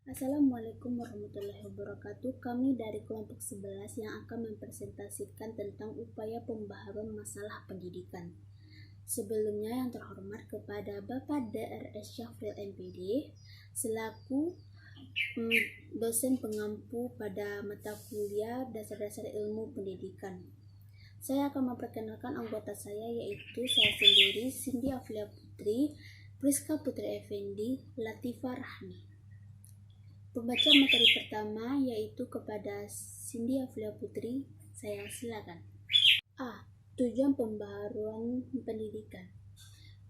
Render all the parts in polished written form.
Assalamualaikum warahmatullahi wabarakatuh. Kami dari kelompok 11 yang akan mempresentasikan tentang upaya pembaharuan masalah pendidikan. Sebelumnya yang terhormat kepada Bapak Drs. Syafril MPD selaku dosen pengampu pada mata kuliah dasar-dasar ilmu pendidikan. Saya akan memperkenalkan anggota saya, yaitu saya sendiri, Cindy Aflia Putri, Priska Putri Effendi, Latifah Rahmi. Pembaca materi pertama yaitu kepada Cindy Aflia Putri. Saya silakan. A. Tujuan pembaharuan pendidikan.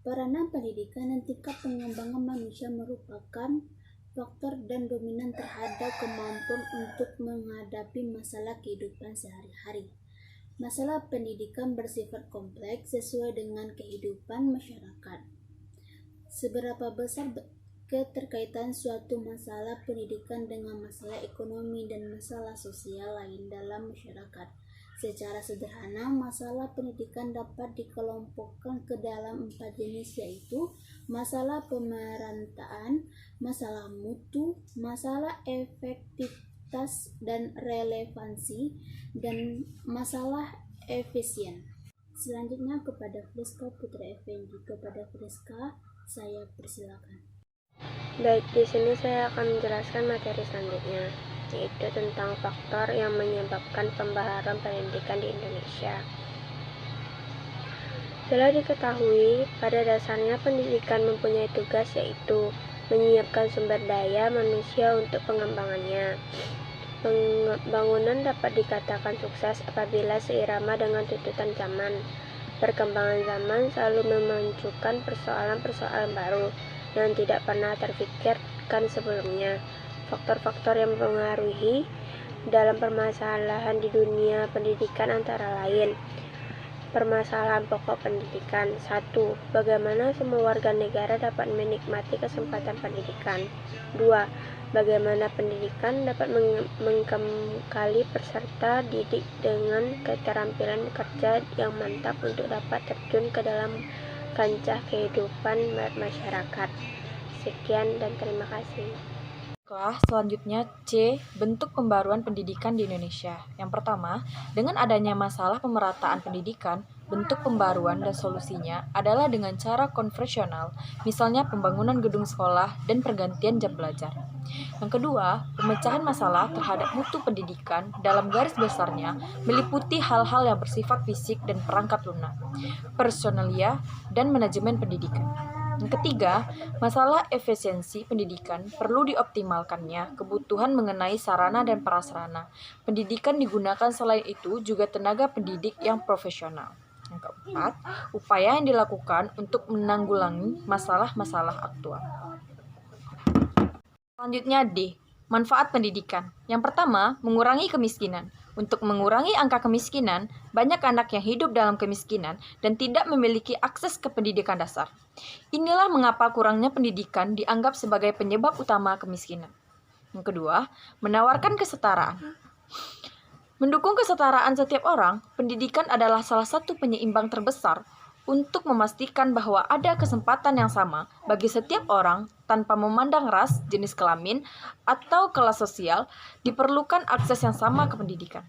Peranan pendidikan dan tingkat pengembangan manusia merupakan faktor dan dominan terhadap kemampuan untuk menghadapi masalah kehidupan sehari-hari. Masalah pendidikan bersifat kompleks sesuai dengan kehidupan masyarakat. Seberapa besar keterkaitan suatu masalah pendidikan dengan masalah ekonomi dan masalah sosial lain dalam masyarakat? Secara sederhana, masalah pendidikan dapat dikelompokkan ke dalam 4 jenis, yaitu masalah pemerataan, masalah mutu, masalah efektivitas dan relevansi, dan masalah efisien. Selanjutnya kepada Priska Putri Effendi. Kepada Priska, saya persilakan. Baik, di sini saya akan menjelaskan materi selanjutnya, yaitu tentang faktor yang menyebabkan pembaharuan pendidikan di Indonesia. Telah diketahui, pada dasarnya pendidikan mempunyai tugas, yaitu menyiapkan sumber daya manusia untuk pengembangannya. Pembangunan dapat dikatakan sukses apabila seirama dengan tuntutan zaman. Perkembangan zaman selalu memunculkan persoalan-persoalan baru yang tidak pernah terfikirkan sebelumnya. Faktor-faktor yang mempengaruhi dalam permasalahan di dunia pendidikan antara lain: permasalahan pokok pendidikan. 1. Bagaimana semua warga negara dapat menikmati kesempatan pendidikan. 2. Bagaimana pendidikan dapat mengkali peserta didik dengan keterampilan kerja yang mantap untuk dapat terjun ke dalam kancah kehidupan masyarakat. Sekian dan terima kasih. Selanjutnya C. Bentuk pembaruan pendidikan di Indonesia. Yang pertama, dengan adanya masalah pemerataan pendidikan, bentuk pembaruan dan solusinya adalah dengan cara konvensional, misalnya pembangunan gedung sekolah dan pergantian jam belajar. Yang kedua, pemecahan masalah terhadap mutu pendidikan dalam garis besarnya meliputi hal-hal yang bersifat fisik dan perangkat lunak, personalia, dan manajemen pendidikan. Yang ketiga, masalah efisiensi pendidikan perlu dioptimalkannya kebutuhan mengenai sarana dan prasarana. Pendidikan digunakan selain itu juga tenaga pendidik yang profesional. Yang keempat, upaya yang dilakukan untuk menanggulangi masalah-masalah aktual. Selanjutnya D. Manfaat pendidikan. Yang pertama, mengurangi kemiskinan. Untuk mengurangi angka kemiskinan, banyak anak yang hidup dalam kemiskinan dan tidak memiliki akses ke pendidikan dasar. Inilah mengapa kurangnya pendidikan dianggap sebagai penyebab utama kemiskinan. Yang kedua, menawarkan kesetaraan. Mendukung kesetaraan setiap orang, pendidikan adalah salah satu penyeimbang terbesar untuk memastikan bahwa ada kesempatan yang sama bagi setiap orang tanpa memandang ras, jenis kelamin, atau kelas sosial. Diperlukan akses yang sama ke pendidikan.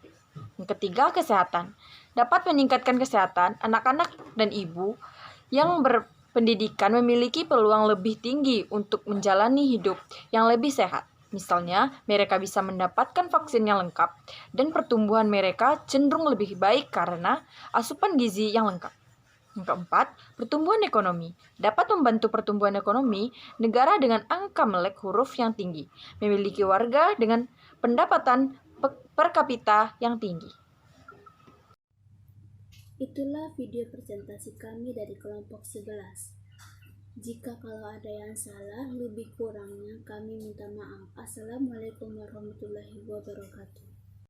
Yang ketiga, kesehatan. Dapat meningkatkan kesehatan anak-anak dan ibu yang berpendidikan memiliki peluang lebih tinggi untuk menjalani hidup yang lebih sehat. Misalnya, mereka bisa mendapatkan vaksin yang lengkap dan pertumbuhan mereka cenderung lebih baik karena asupan gizi yang lengkap. Yang keempat, pertumbuhan ekonomi. Dapat membantu pertumbuhan ekonomi negara dengan angka melek huruf yang tinggi, memiliki warga dengan pendapatan per kapita yang tinggi. Itulah video presentasi kami dari kelompok 11. Jika kalau ada yang salah, lebih kurangnya kami minta maaf. Assalamualaikum warahmatullahi wabarakatuh.